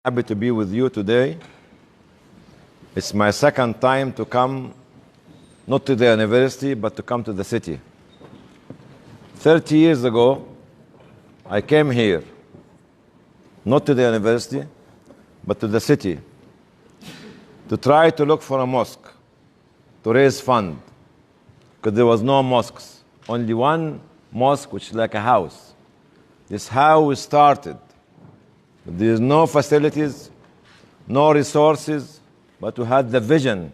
Happy to be with you today. It's my second time to come, not to the university, but to come to the city. 30 years ago, I came here, not to the university, but to the city, to try to look for a mosque, to raise funds, because there was no mosques, only one mosque, which is like a house. This is how we started. There is no facilities, no resources, but we had the vision,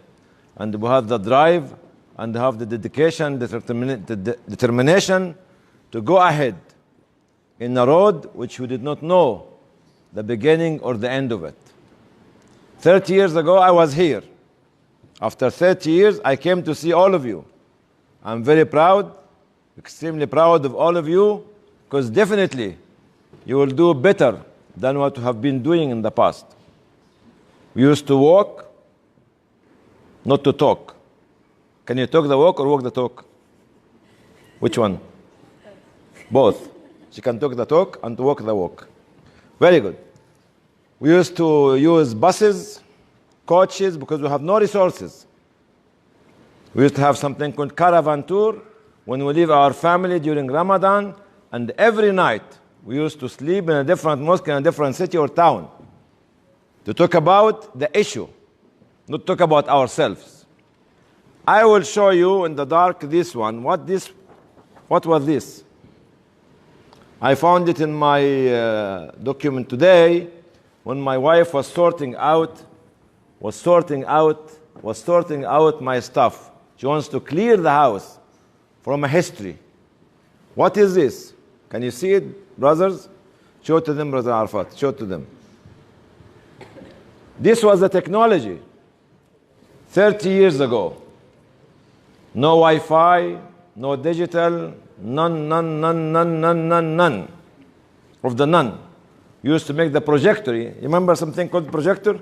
and we had the drive, and we have the dedication, the determination to go ahead in a road which we did not know the beginning or the end of it. 30 years ago, I was here. After 30 years, I came to see all of you. I'm very proud, extremely proud of all of you, because definitely you will do better than what you have been doing in the past. We used to walk, not to talk. Can you talk the walk or walk the talk? Which one? Both. She can talk the talk and walk the walk. Very good. We used to use buses, coaches, because we have no resources. We used to have something called caravan tour when we leave our family during Ramadan, and every night we used to sleep in a different mosque in a different city or town to talk about the issue, not talk about ourselves. I will show you in the dark this one. What was this? I found it in my document today when my wife was sorting out my stuff. She wants to clear the house from a history. What is this? Can you see it, brothers? Show it to them, Brother Arafat. Show it to them. This was the technology 30 years ago. No Wi-Fi, no digital, none of the none. You used to make the projector. You remember something called projector?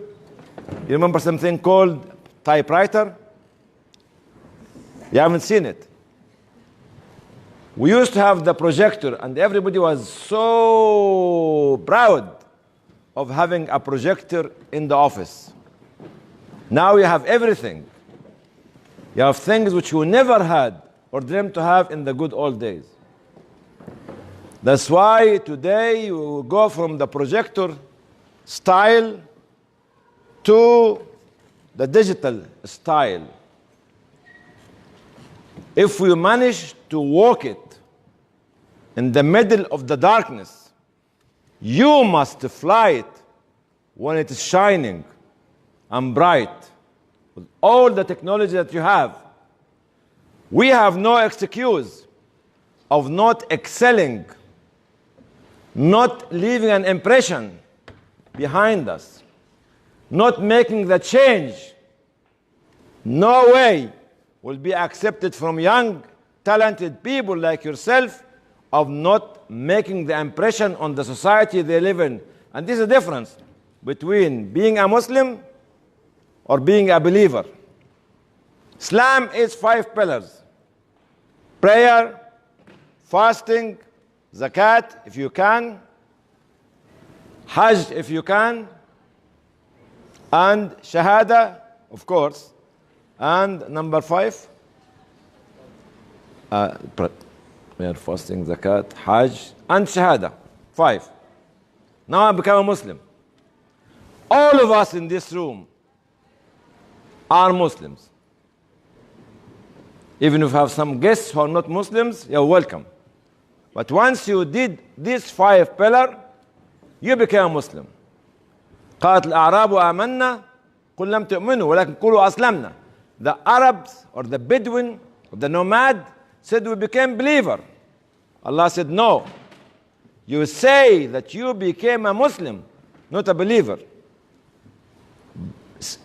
You remember something called typewriter? You haven't seen it. We used to have the projector, and everybody was so proud of having a projector in the office. Now you have everything. You have things which you never had or dreamed to have in the good old days. That's why today you go from the projector style to the digital style. If we manage to walk it in the middle of the darkness, you must fly it when it is shining and bright with all the technology that you have. We have no excuse of not excelling, not leaving an impression behind us, not making the change. No way will be accepted from young, talented people like yourself of not making the impression on the society they live in. And this is the difference between being a Muslim or being a believer. Islam is 5 pillars: prayer, fasting, zakat if you can, hajj if you can, and shahada, of course. And number 5, prayer, fasting, zakat, hajj, and shahada. 5. Now I become a Muslim. All of us in this room are Muslims. Even if you have some guests who are not Muslims, you're welcome. But once you did this 5 pillars, you became a Muslim. قالت الأعراب آمنا قل لم تؤمنوا ولكن قولوا أسلمنا. The Arabs or the Bedouin or the nomad said we became believer. Allah said no. You say that you became a Muslim, not a believer.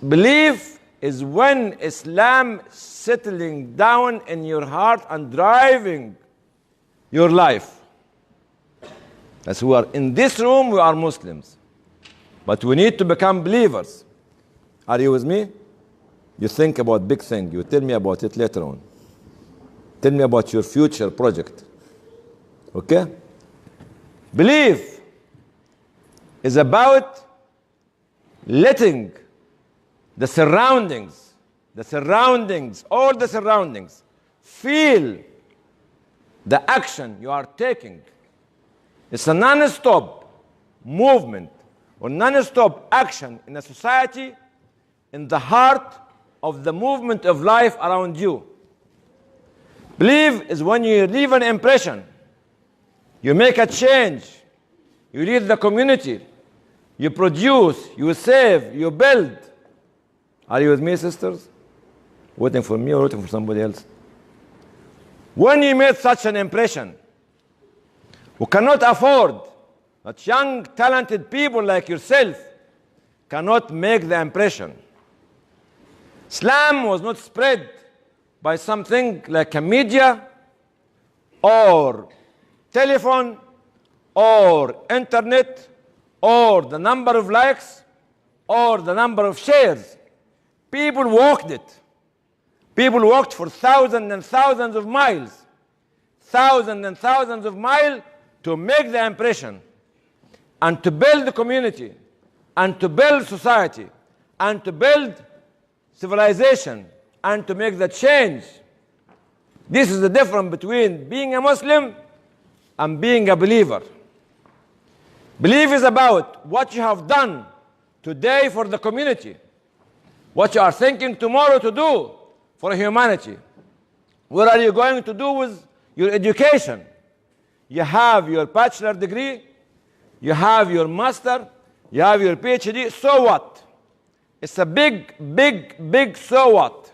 Belief is when Islam settling down in your heart and driving your life. As we are in this room, we are Muslims. But we need to become believers. Are you with me? You think about big thing. You tell me about it later on. Tell me about your future project. Okay? Belief is about letting the surroundings, all the surroundings, feel the action you are taking. It's a non-stop movement or non-stop action in a society in the heart of the movement of life around you. Believe is when you leave an impression, you make a change, you lead the community, you produce, you save, you build. Are you with me, sisters? Waiting for me or waiting for somebody else? When you made such an impression, who cannot afford that young, talented people like yourself cannot make the impression. Islam was not spread by something like a media or telephone or internet or the number of likes or the number of shares. People walked it. People walked for thousands and thousands of miles, to make the impression and to build the community and to build society and to build civilization and to make the change. This is the difference between being a Muslim and being a believer. Belief is about what you have done today for the community, what you are thinking tomorrow to do for humanity. What are you going to do with your education? You have your bachelor degree, you have your master, you have your PhD, so what? It's a big so what?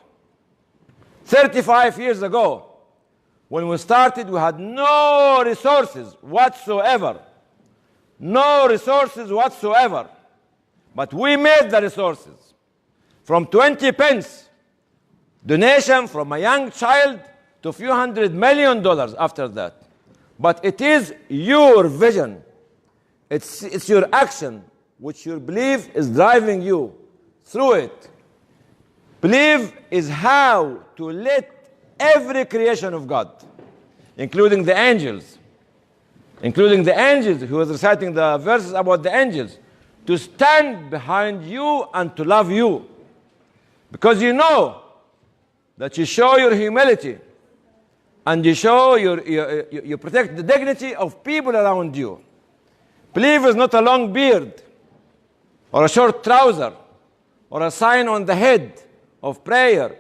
35 years ago, when we started, we had no resources whatsoever. No resources whatsoever. But we made the resources. From 20 pence donation from a young child to a few $100 million after that. But it is your vision. It's your action, which your belief is driving you through it. Belief is how to let every creation of God, including the angels, who was reciting the verses about the angels, to stand behind you and to love you. Because you know that you show your humility and you show you protect the dignity of people around you. Belief is not a long beard or a short trouser or a sign on the head of prayer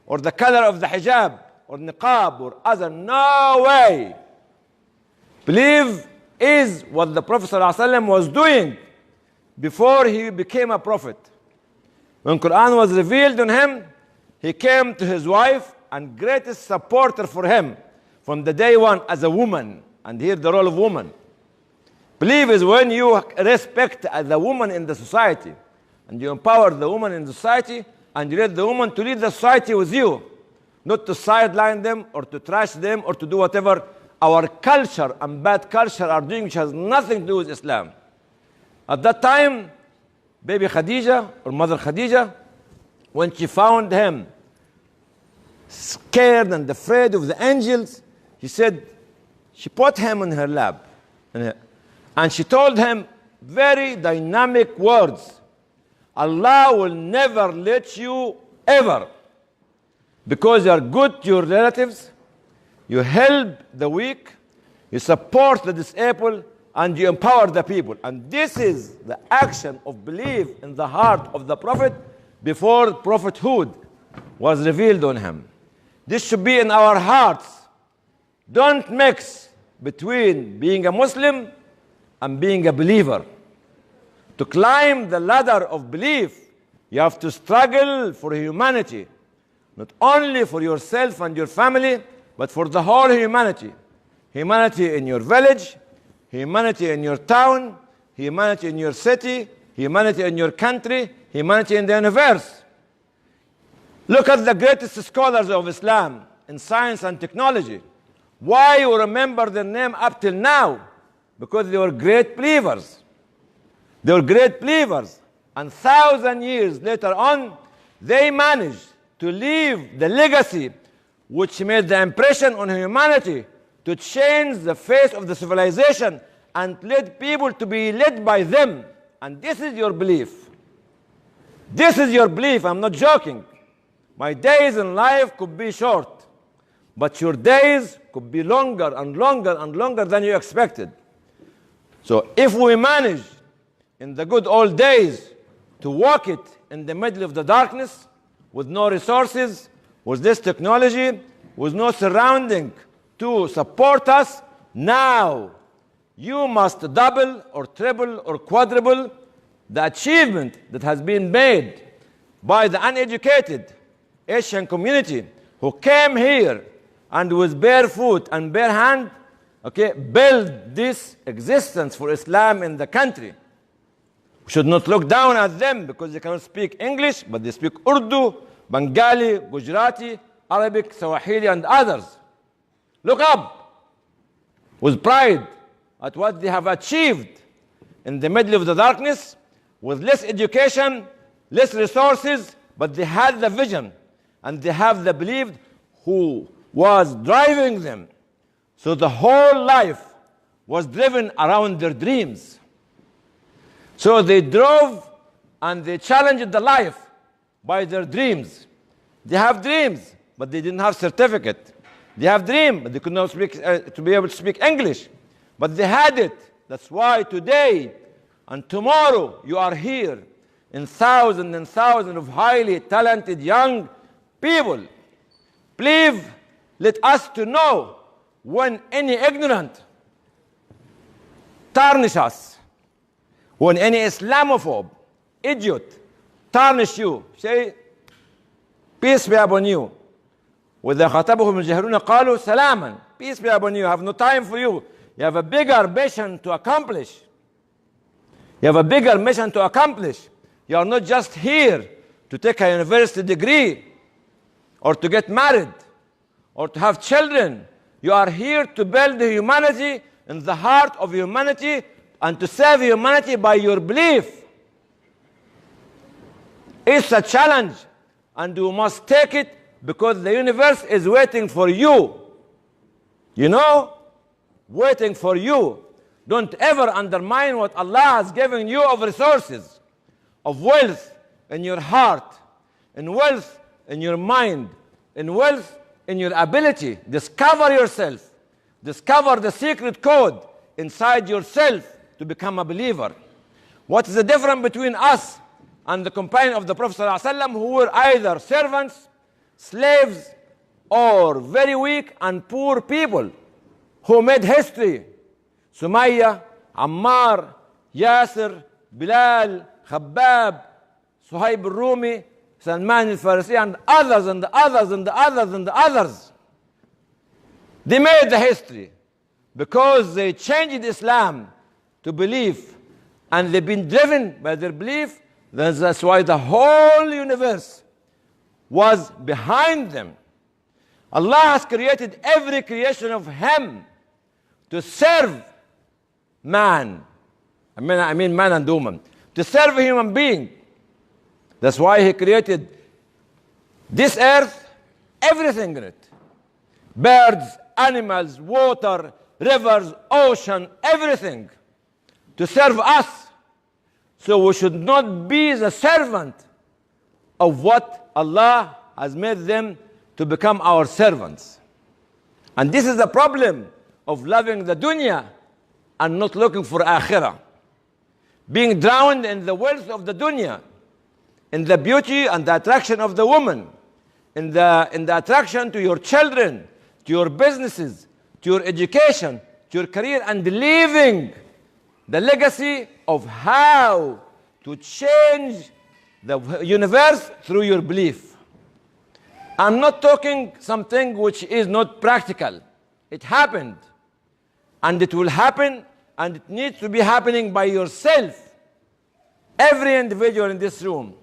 or the color of the hijab or niqab or other. No way. Belief is what the Prophet ﷺ was doing before he became a prophet. When Quran was revealed on him, he came to his wife and greatest supporter for him from the day one as a woman. And here the role of woman. Belief is when you respect the woman in the society and you empower the woman in the society and you let the woman to lead the society with you, not to sideline them or to trash them or to do whatever our culture and bad culture are doing, which has nothing to do with Islam. At that time, baby Khadija or mother Khadija, when she found him scared and afraid of the angels, she put him in her lap and she told him very dynamic words. Allah will never let you ever, because you are good to your relatives, you help the weak, you support the disabled, and you empower the people. And this is the action of belief in the heart of the Prophet before prophethood was revealed on him. This should be in our hearts. Don't mix between being a Muslim and being a believer. To climb the ladder of belief, you have to struggle for humanity. Not only for yourself and your family, but for the whole humanity. Humanity in your village, humanity in your town, humanity in your city, humanity in your country, humanity in the universe. Look at the greatest scholars of Islam in science and technology. Why you remember their name up till now? Because they were great believers. They were great believers. And 1,000 years later on, they managed to leave the legacy which made the impression on humanity to change the face of the civilization and lead people to be led by them. And this is your belief. This is your belief. I'm not joking. My days in life could be short, but your days could be longer and longer and longer than you expected. So if we manage in the good old days to walk it in the middle of the darkness with no resources, with this technology, with no surrounding to support us, now you must double or triple or quadruple the achievement that has been made by the uneducated Asian community who came here and with bare foot and bare hand, build this existence for Islam in the country. We should not look down at them because they cannot speak English, but they speak Urdu, Bengali, Gujarati, Arabic, Swahili, and others. Look up with pride at what they have achieved in the middle of the darkness with less education, less resources, but they had the vision and they have the belief who was driving them. So the whole life was driven around their dreams. So they drove and they challenged the life by their dreams. They have dreams, but they didn't have certificate. They have dream, but they could not speak, to be able to speak English. But they had it. That's why today and tomorrow you are here in thousands and thousands of highly talented young people. Please let us to know when any ignorant tarnish us, when any Islamophobe, idiot, tarnish you, say, peace be upon you. وَإِذَا خَاطَبَهُمُ الْجَاهِلُونَ قَالُوا سَلَامًا. Peace be upon you. I have no time for you. You have a bigger mission to accomplish. You have a bigger mission to accomplish. You are not just here to take a university degree or to get married or to have children. You are here to build humanity in the heart of humanity and to serve humanity by your belief. It's a challenge and you must take it because the universe is waiting for you. You know? Waiting for you. Don't ever undermine what Allah has given you of resources, of wealth in your heart, in wealth in your mind, in wealth in your ability. Discover yourself. Discover the secret code inside yourself to become a believer. What is the difference between us and the companion of the Prophet ﷺ who were either servants, slaves, or very weak and poor people who made history? Sumayya, Ammar, Yasir, Bilal, Khabbab, Suhaib al-Rumi, Salman al-Farisi, and others, and the others, and the others, and the others. They made the history because they changed Islam to belief, and they've been driven by their belief. That's why the whole universe was behind them. Allah has created every creation of Him to serve man. I mean man and woman. To serve a human being. That's why He created this earth, everything in it. Birds, animals, water, rivers, ocean, everything. To serve us. So we should not be the servant of what Allah has made them to become our servants. And this is the problem of loving the dunya and not looking for akhirah. Being drowned in the wealth of the dunya, in the beauty and the attraction of the woman, in the attraction to your children, to your businesses, to your education, to your career, and leaving the legacy of how to change the universe through your belief. I'm not talking something which is not practical. It happened. And it will happen, and it needs to be happening by yourself. Every individual in this room.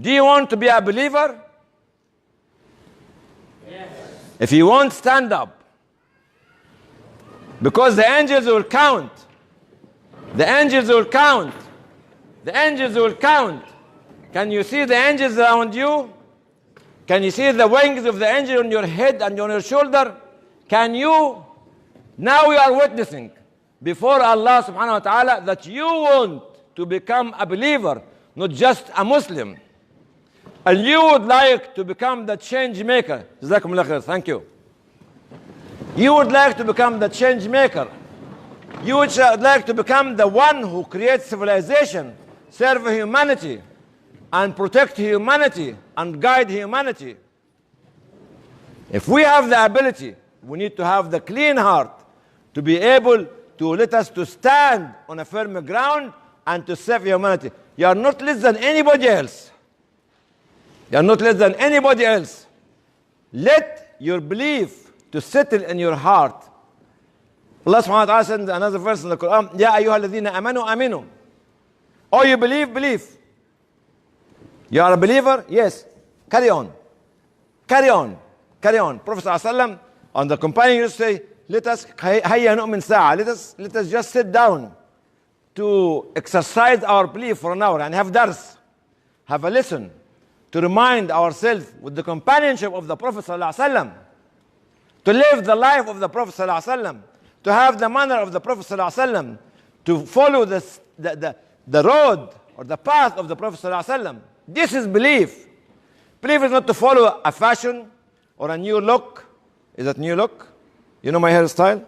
Do you want to be a believer? Yes. If you want, stand up. Because the angels will count. The angels will count. The angels will count. Can you see the angels around you? Can you see the wings of the angel on your head and on your shoulder? Can you? Now we are witnessing before Allah subhanahu wa ta'ala that you want to become a believer not just a Muslim, and you would like to become the change maker, Jazakumullah khair, thank you. You would like to become the change maker. You would like to become the one who creates civilization, serve humanity, and protect humanity, and guide humanity. If we have the ability, we need to have the clean heart to be able to let us to stand on a firm ground and to save humanity. You are not less than anybody else. You are not less than anybody else. Let your belief to settle in your heart. Allah subhanahu wa ta'ala said in another verse in the Quran, Ya ayyuha alladhina amanu aminu. Oh, you believe, believe. You are a believer? Yes. Carry on. Carry on. Carry on. Prophet ﷺ and the companion used to say, let us let us just sit down to exercise our belief for an hour and have dars, have a lesson to remind ourselves with the companionship of the Prophet ﷺ, to live the life of the Prophet ﷺ, to have the manner of the Prophet ﷺ, to follow the road or the path of the Prophet ﷺ. This is belief. Belief is not to follow a fashion or a new look. Is that new look? You know my hairstyle?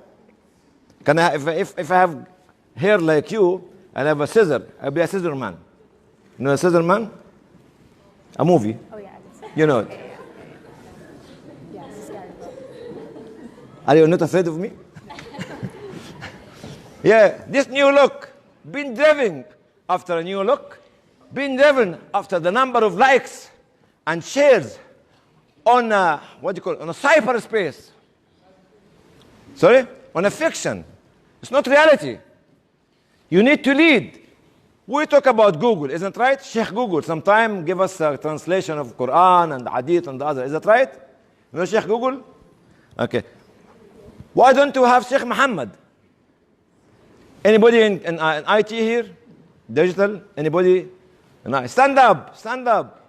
Can I, if I have hair like you and I have a scissor, I'll be a scissor man. You know a scissor man? A movie. Oh yeah. You know it. Yes. Are you not afraid of me? Yeah, this new look, being driven after a new look, being driven after the number of likes and shares on a, what do you call it, on a cyberspace. Sorry? On a fiction. It's not reality. You need to lead. We talk about Google, isn't it right? Sheikh Google sometime give us a translation of Quran and Hadith and the other. Is that right? You know Sheikh Google? Okay. Why don't you have Sheikh Muhammad? Anybody in IT here? Digital? Anybody? No. Stand up. Stand up.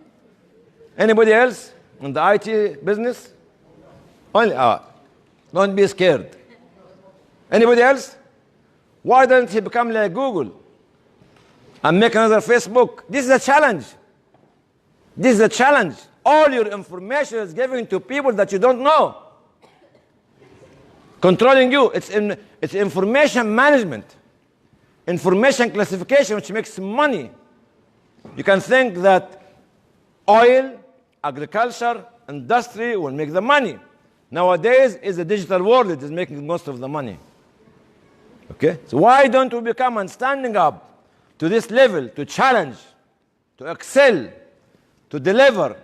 Anybody else in the IT business? Only. Don't be scared. Anybody else? Why don't he become like Google and make another Facebook? This is a challenge. This is a challenge. All your information is given to people that you don't know, controlling you. It's information management, information classification, which makes money. You can think that oil, agriculture, industry will make the money. Nowadays, it's the digital world that is making most of the money. Okay? So why don't we become and standing up to this level, to challenge, to excel, to deliver,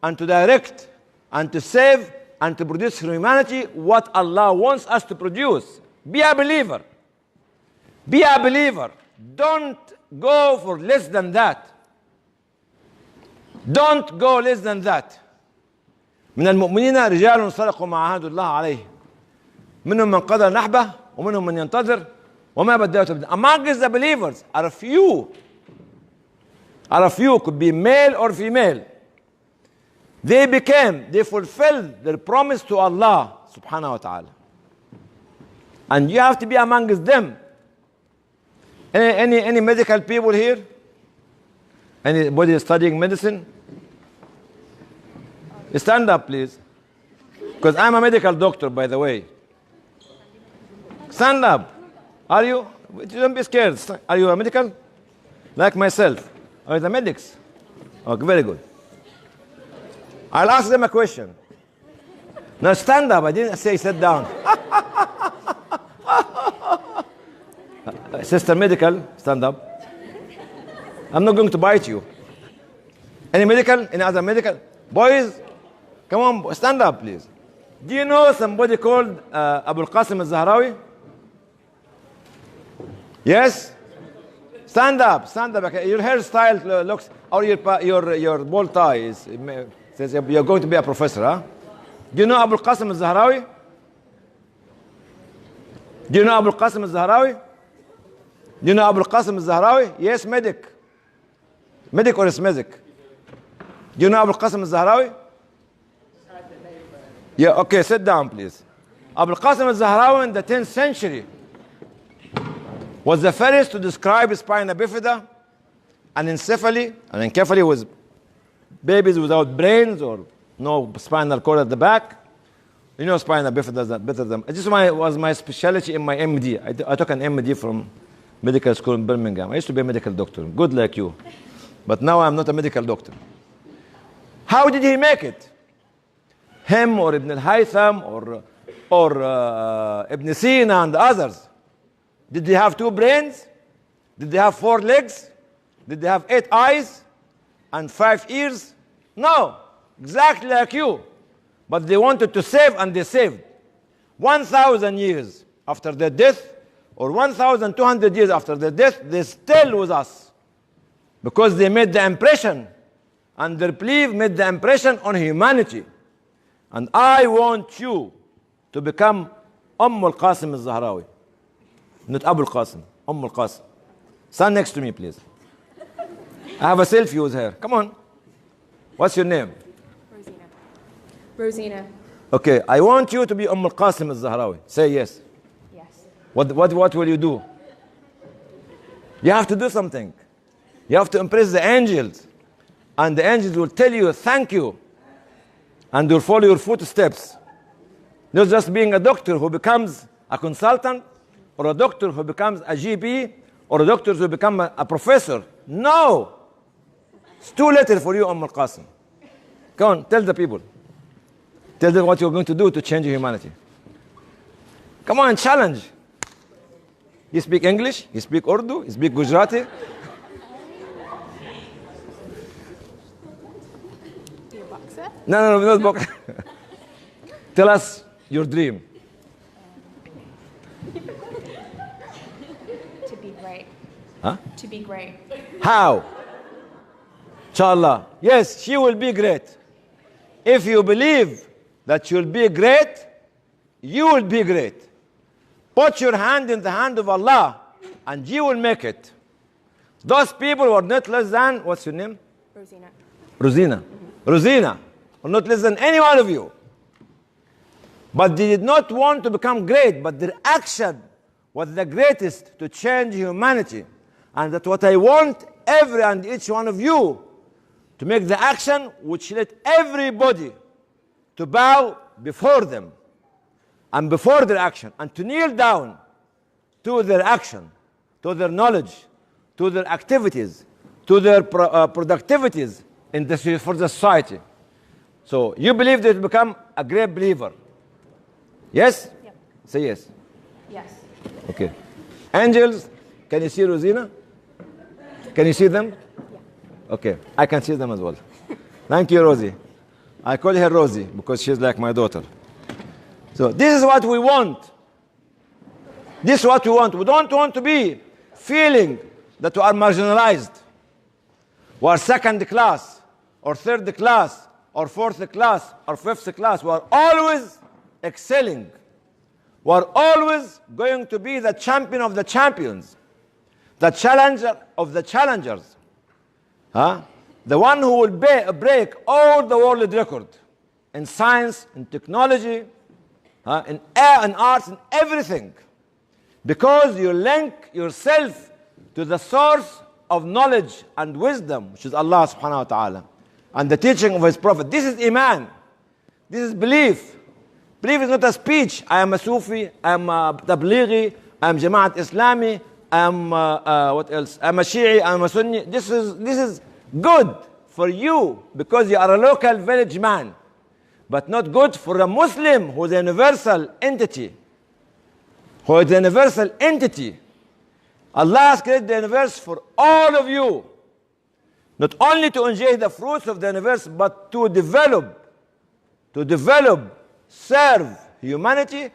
and to direct, and to save, and to produce for humanity what Allah wants us to produce? Be a believer. Be a believer. Don't go for less than that. Don't go less than that. من المؤمنين رجال صدقوا ما عاهدوا الله عليه منهم من قضى نحبه ومنهم من ينتظر وما بدلوا تبديلا. Among the believers are a few, could be male or female. They fulfilled their promise to Allah subhanahu wa ta'ala. And you have to be amongst them. Any medical people here? Anybody studying medicine? Stand up, please. Because I'm a medical doctor, by the way. Stand up. Are you? Don't be scared. Are you a medical? Like myself. Are you the medics? Okay, very good. I'll ask them a question. Now stand up. I didn't say sit down. Sister medical, stand up. I'm not going to bite you. Any medical? Any other medical? Boys, come on, stand up, please. Do you know somebody called Abu al-Qasim al-Zahrawi? Yes? Stand up, stand up. Okay. Your hairstyle looks, or your bow tie says you're going to be a professor, huh? Do you know Abu al-Qasim al-Zahrawi? Do you know Abu al-Qasim al-Zahrawi? Do you know Abu al-Qasim al-Zahrawi? Yes, medic. Medic or is medic? Do you know Abu al-Qasim al-Zahrawi? Yeah, okay, sit down, please. Abu al-Qasim al-Zahrawi in the 10th century was the first to describe spina bifida Anencephaly was babies without brains or no spinal cord at the back. You know, spinal bifida does that better than. This was my specialty in my MD. I took an MD from medical school in Birmingham. I used to be a medical doctor, good like you. But now I'm not a medical doctor. How did he make it? Him or Ibn al-Haytham or Ibn Sina and the others. Did they have 2 brains? Did they have 4 legs? Did they have 8 eyes and 5 ears? No, exactly like you. But they wanted to save and they saved. 1,000 years after their death or 1,200 years after their death, they're still with us. Because they made the impression and their belief made the impression on humanity. And I want you to become al-Qasim al-Zahrawi. Not Abu al-Qasim, al-Qasim. Stand next to me, please. I have a selfie with her. Come on. What's your name? Rosina. Okay, I want you to be al-Qasim al-Zahrawi. Say yes. Yes. What will you do? You have to do something. You have to impress the angels. And the angels will tell you thank you. And will follow your footsteps. Not just being a doctor who becomes a consultant, or a doctor who becomes a GP, or a doctor who becomes a professor. No! It's too little for you, al-Qasim. Come on, tell the people. Tell them what you're going to do to change humanity. Come on, challenge. You speak English, you speak Urdu, you speak Gujarati. You're a boxer? No, not box. Tell us your dream. To be great. Huh? To be great. How? Inshallah. Yes, she will be great. If you believe that you'll be great, you will be great. Put your hand in the hand of Allah and you will make it. Those people were not less than, what's your name? Rosina. Rosina. Mm-hmm. Rosina. Were not less than any one of you. But they did not want to become great, but their action was the greatest to change humanity. And that's what I want every and each one of you to make the action which let everybody to bow before them and before their action and to kneel down to their action, to their knowledge, to their activities, to their productivities for the society. So you believe that you become a great believer. Yes? Yep. Say yes. Yes. Okay. Angels, can you see Rosina? Can you see them? Yeah. Okay, I can see them as well. Thank you, Rosie. I call her Rosie because she's like my daughter. So this is what we want. This is what we want. We don't want to be feeling that we are marginalized. We are second class, or third class, or fourth class, or fifth class. We are always excelling. We are always going to be the champion of the champions, the challenger of the challengers. Huh? The one who will break all the world record in science, in technology, in arts, in everything. Because you link yourself to the source of knowledge and wisdom, which is Allah subhanahu wa ta'ala, and the teaching of His Prophet. This is Iman. This is belief. Belief is not a speech. I am a Sufi, I am a Tablighi, I am Jama'at Islami, I am what else? I am a Shi'i, I am a Sunni. This is good for you because you are a local village man, but not good for a Muslim who is a universal entity. Who is a universal entity. Allah has created the universe for all of you. Not only to enjoy the fruits of the universe, but to develop, serve humanity,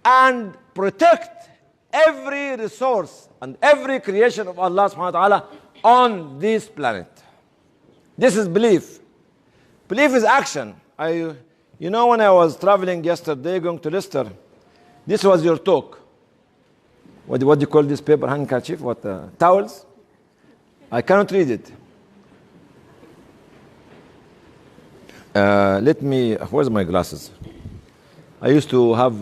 and protect every resource and every creation of Allah subhanahu wa ta'ala on this planet. This is belief. Belief is action. You know, when I was traveling yesterday going to Leicester, this was your talk. What do you call this paper? Handkerchief? What? Towels? I cannot read it. Where's my glasses? I used to have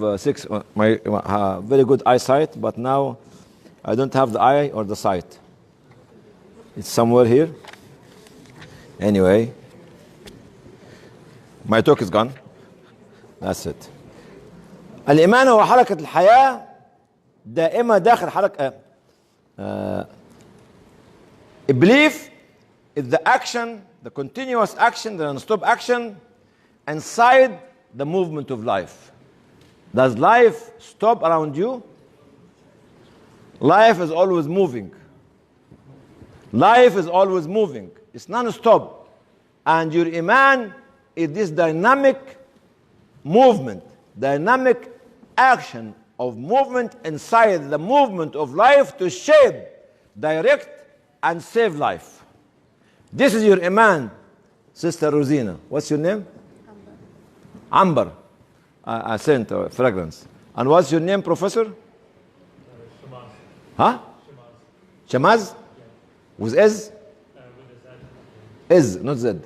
very good eyesight, but now I don't have the eye or the sight. It's somewhere here. Anyway, my talk is gone. That's it. الإيمان هو حركة الحياة دائمة داخل حركة. Belief is the action, the continuous action, the non-stop action inside the movement of life. Does life stop around you? Life is always moving. Life is always moving. It's non-stop. And your iman is this dynamic movement, dynamic action of movement inside the movement of life to shape, direct, and save life. This is your iman, Sister Rosina. What's your name? Amber. I sent fragrance. And what's your name, Professor? Shamaz. Huh? Shamaz? With S? With a Z. Is, not Z.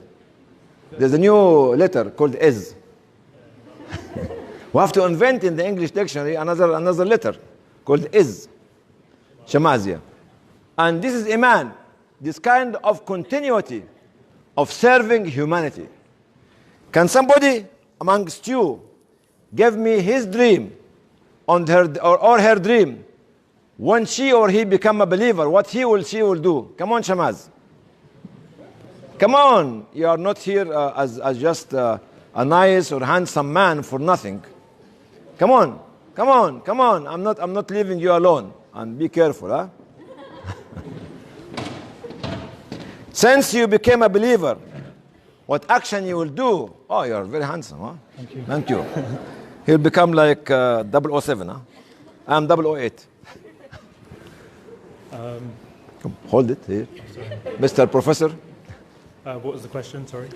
There's a new letter called is. We have to invent in the English dictionary another letter called is. Shamazia. And this is Iman, this kind of continuity of serving humanity. Can somebody amongst you give me his dream on her or her dream when she or he become a believer, what she will do? Come on, Shamaz. Come on. You are not here as just a nice or handsome man for nothing. Come on. Come on. Come on. I'm not leaving you alone. And be careful, huh? Since you became a believer, what action you will do? Oh, you are very handsome, huh? Thank you. Thank you. He'll become like 007, huh? I'm 008. Come, hold it here. Mr. Professor. What was the question? Sorry.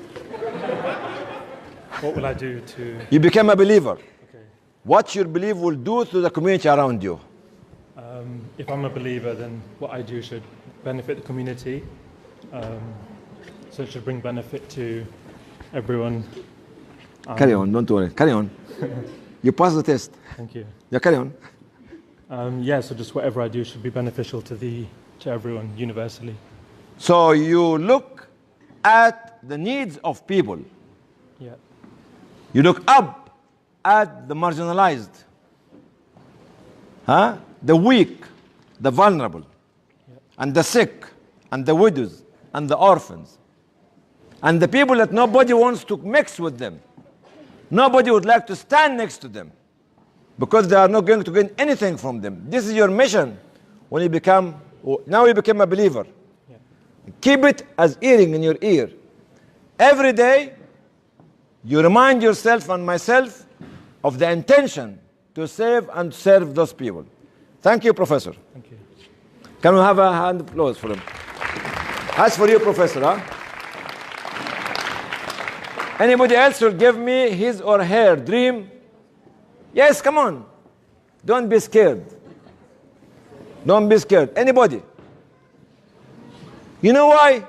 What will I do to? You became a believer. Okay. What your belief will do to the community around you? If I'm a believer, then what I do should benefit the community. So it should bring benefit to everyone. Carry on. Don't worry. Carry on. You passed the test. Thank you. Yeah, carry on. Yeah. So just whatever I do should be beneficial to everyone universally. So you look at the needs of people. Yeah. You look up at the marginalized, huh? The weak, the vulnerable, and the sick, and the widows, and the orphans, and the people that nobody wants to mix with them. Nobody would like to stand next to them because they are not going to gain anything from them. This is your mission when you become, now you became a believer. Yeah. Keep it as earring in your ear. Every day, you remind yourself and myself of the intention to save and serve those people. Thank you, Professor. Thank you. Can we have a hand of applause for him? As for you, Professor, huh? Anybody else will give me his or her dream? Yes, come on. Don't be scared. Don't be scared. Anybody? You know why?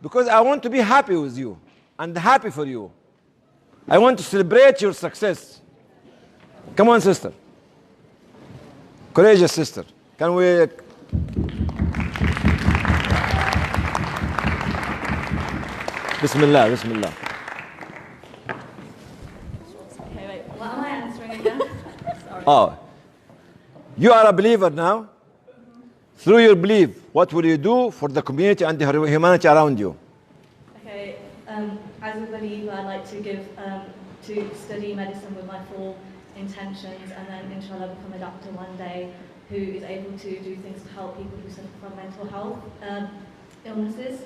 Because I want to be happy with you and happy for you. I want to celebrate your success. Come on, sister. Courageous sister. Can we... Bismillah, Bismillah. Okay, wait. What am I answering again? Sorry. Oh, you are a believer now. Through your belief, what will you do for the community and the humanity around you? Okay, as a believer, I'd like to to study medicine with my full intentions, and then inshallah become a doctor one day who is able to do things to help people who suffer from mental health illnesses.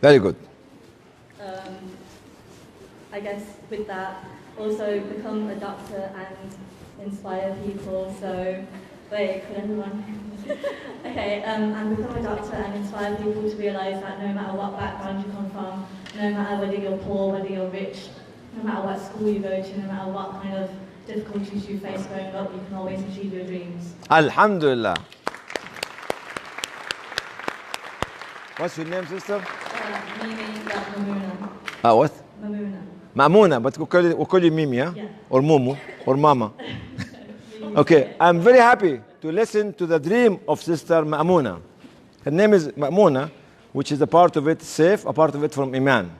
Very good. I guess with that, also become a doctor and inspire people. So, wait, could anyone? Okay, and become a doctor and inspire people to realise that no matter what background you come from, no matter whether you're poor, whether you're rich, no matter what school you go to, no matter what kind of difficulties you face growing up, you can always achieve your dreams. Alhamdulillah. What's your name, sister? Mimi, Mamuna. What? Mamuna. Ma'muna, but we'll call you Mimi, huh? Yeah. Or Mumu, or Mama. Okay, I'm very happy to listen to the dream of Sister Ma'muna. Her name is Ma'muna, which is a part of it safe, a part of it from Iman.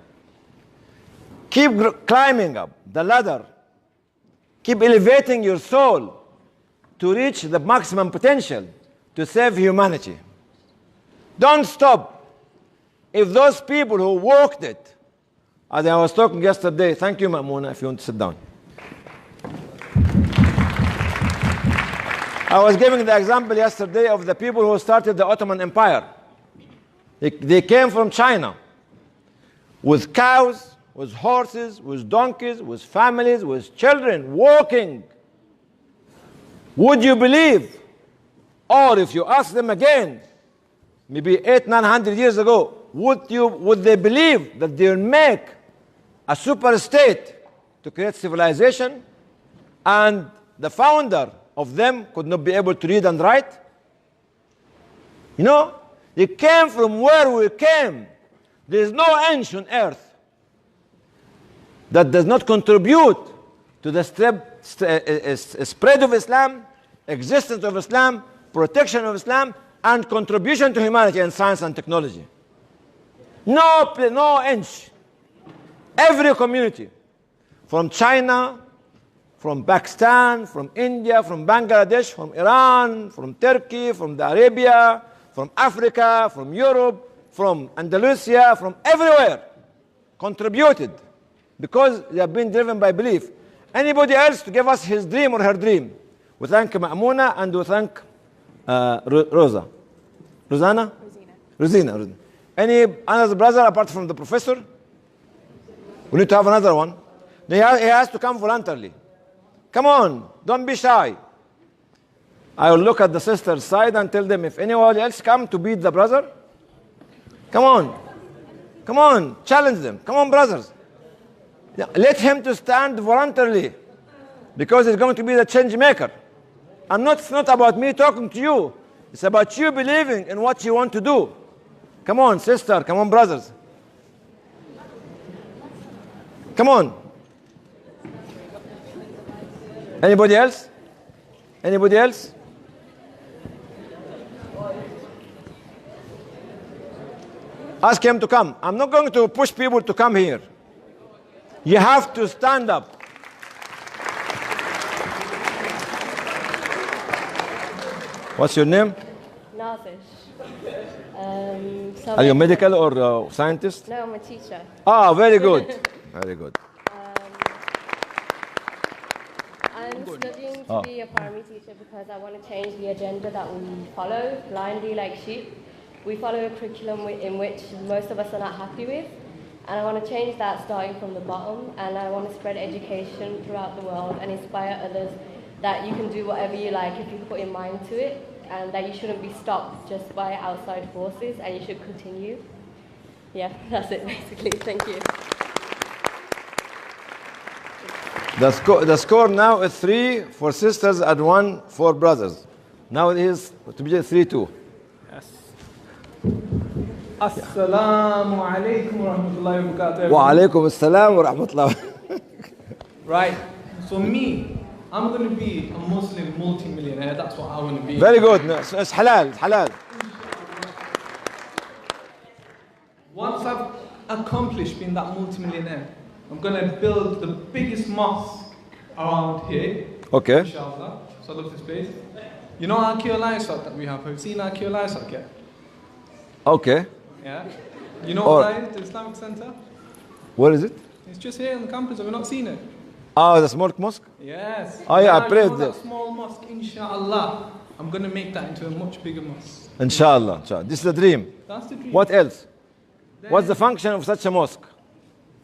Keep climbing up the ladder. Keep elevating your soul to reach the maximum potential to save humanity. Don't stop. If those people who walked it, as I was talking yesterday, thank you, Ma'muna, if you want to sit down. I was giving the example yesterday of the people who started the Ottoman Empire. They came from China with cows, with horses, with donkeys, with families, with children, walking. Would you believe, or if you ask them again, maybe 800-900 years ago, would they believe that they'll make a super state to create civilization, and the founder of them could not be able to read and write? You know, they came from where we came. There is no inch on earth that does not contribute to the spread of Islam, existence of Islam, protection of Islam, and contribution to humanity in science and technology. No inch. Every community, from China, from Pakistan, from India, from Bangladesh, from Iran, from Turkey, from Arabia, from Africa, from Europe, from Andalusia, from everywhere, contributed because they have been driven by belief. Anybody else to give us his dream or her dream? We thank Ma'muna and we thank Rosanna? Rosina. Any another brother apart from the professor? We need to have another one. He has to come voluntarily. Come on, don't be shy. I will look at the sister's side and tell them if anyone else come to beat the brother. Come on, challenge them. Come on, brothers. Let him to stand voluntarily because he's going to be the change maker. It's not about me talking to you. It's about you believing in what you want to do. Come on, sister. Come on, brothers. Come on. Anybody else? Anybody else? Ask him to come. I'm not going to push people to come here. You have to stand up. What's your name? Nazish. Are you medical or scientist? No, I'm a teacher. Ah, very good. Very good. I'm studying to be a primary teacher because I want to change the agenda that we follow blindly like sheep. We follow a curriculum in which most of us are not happy with, and I want to change that starting from the bottom, and I want to spread education throughout the world and inspire others that you can do whatever you like if you put your mind to it, and that you shouldn't be stopped just by outside forces, and you should continue. Yeah, that's it basically. Thank you. The score now is 3 for sisters and 1 for brothers. Now it is to be 3-2. Yes. Assalamu alaikum wa rahmatullahi wa barakatuh. Wa alaikum assalam wa rahmatullah. Right. So me, I'm going to be a Muslim multi-millionaire. That's what I want to be. Very good. No, it's halal. It's halal. Once I've accomplished being that multi-millionaire, I'm going to build the biggest mosque around here. Okay. Inshallah. So look at this place. You know our Hany El Banna that we have? Have you seen our Hany El Banna yet? Okay. Yeah. You know what that is? The Islamic Center? Where is it? It's just here on the campus. Have you not seen it? Oh, the small mosque? Yes. Oh yeah, I you prayed know there. that small mosque, inshallah. I'm going to make that into a much bigger mosque. Inshallah. This is the dream. That's the dream. What else? Then What's the function of such a mosque?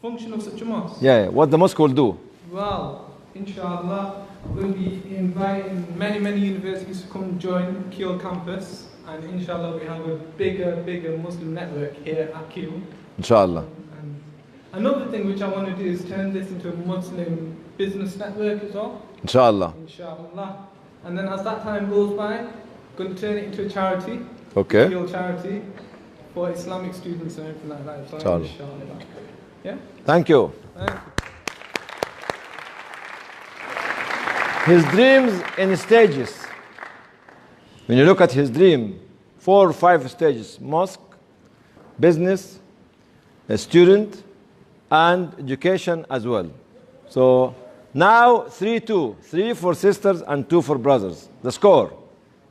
function of such a mosque? Yeah, what the mosque will do? Well, inshallah, I'm going to be inviting many universities to come join Kiel campus. And inshallah, we have a bigger Muslim network here at Kiel. Inshallah. And another thing which I want to do is turn this into a Muslim business network as well. Inshallah. Inshallah. And then as that time goes by, I'm going to turn it into a charity. Okay. Kiel charity for Islamic students and everything like that. So Inshallah. inshallah. Yeah? Thank you. Thank you. His dreams in stages. When you look at his dream, 4 or 5 stages: mosque, business, a student, and education as well. So now 3-2, 3 for sisters and 2 for brothers. The score.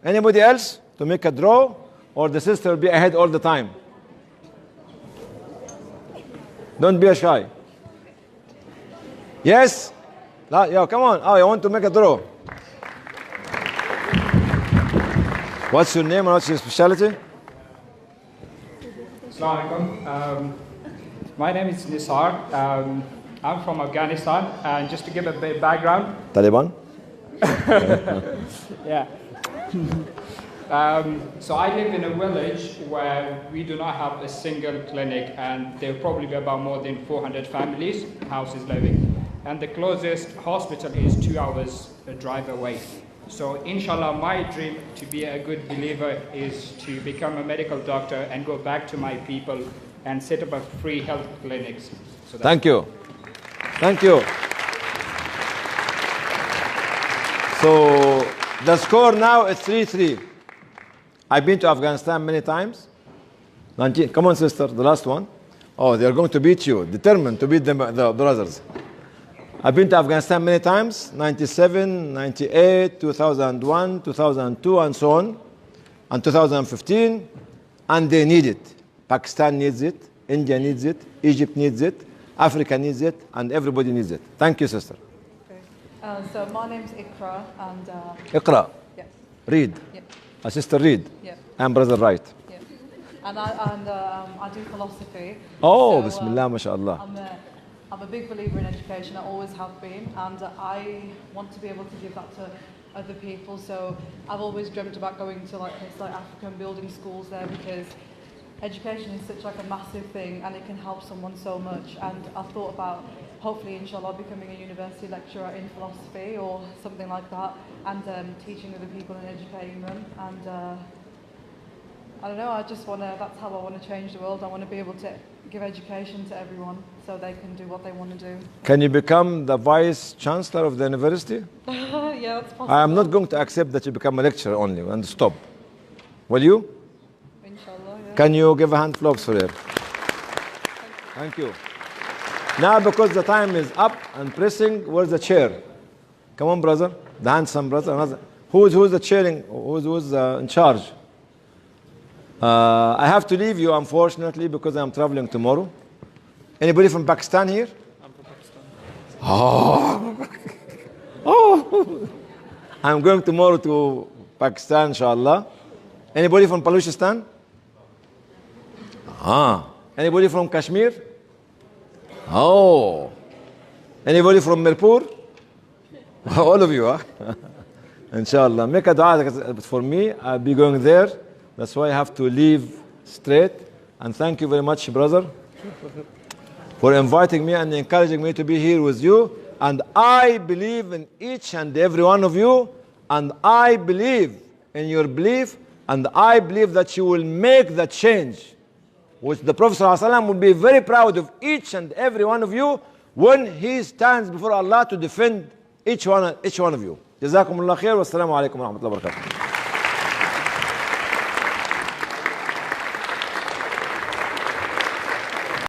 Anybody else to make a draw, or the sister will be ahead all the time? Don't be shy. Yes? Yeah, come on. Oh, you want to make a draw? What's your name and what's your specialty? Assalamu alaikum. My name is Nisar. I'm from Afghanistan, and just to give a bit of background. Taliban? Yeah. So I live in a village where we do not have a single clinic, and there will probably be about more than 400 families, houses living. And the closest hospital is 2 hours a drive away. So inshallah, my dream to be a good believer is to become a medical doctor and go back to my people and set up a free health clinics. So Thank you. Thank you. So the score now is 3-3. I've been to Afghanistan many times. 19. Come on, sister, the last one. Oh, they're going to beat you. Determined to beat them, the brothers. I've been to Afghanistan many times. 97, 98, 2001, 2002, and so on. And 2015. And they need it. Pakistan needs it. India needs it. Egypt needs it. Africa needs it. And everybody needs it. Thank you, sister. Okay. So my name's Ikra, and Iqra. yes, Read. yep, A sister read. yep, And brother write. yep. And I do philosophy. Oh, So, Bismillah, mashallah. I'm a big believer in education. I always have been, and I want to be able to give that to other people. So I've always dreamt about going to like places like Africa and building schools there, because education is such like a massive thing, and it can help someone so much. And I've thought about hopefully, inshallah, becoming a university lecturer in philosophy or something like that, and teaching other people and educating them. And I don't know, I just want to, that's how I want to change the world. I want to be able to give education to everyone so they can do what they want to do. Can you become the vice chancellor of the university? Yeah, that's possible. I am not going to accept that you become a lecturer only and stop. Will you? Inshallah, yeah. Can you give a hand claps for her? Thank you. Now, because the time is up and pressing, where's the chair? Come on, brother. The handsome brother. Another. Who's the chairing? Who's in charge? I have to leave you, unfortunately, because I'm traveling tomorrow. Anybody from Pakistan here? I'm from Pakistan. Oh. Oh. I'm going tomorrow to Pakistan, inshallah. Anybody from Baluchistan? Anybody from Kashmir? Oh. Anybody from Mirpur? All of you, huh? Inshallah. Make a dua for me. I'll be going there. That's why I have to leave straight. And thank you very much, brother, for inviting me and encouraging me to be here with you. And I believe in each and every one of you. And I believe in your belief. And I believe that you will make the change, which the Prophet ﷺ will be very proud of each and every one of you when he stands before Allah to defend each one of you. Jazakumullah khair. Wassalamu alaikum wa rahmatullahi wa barakatuh.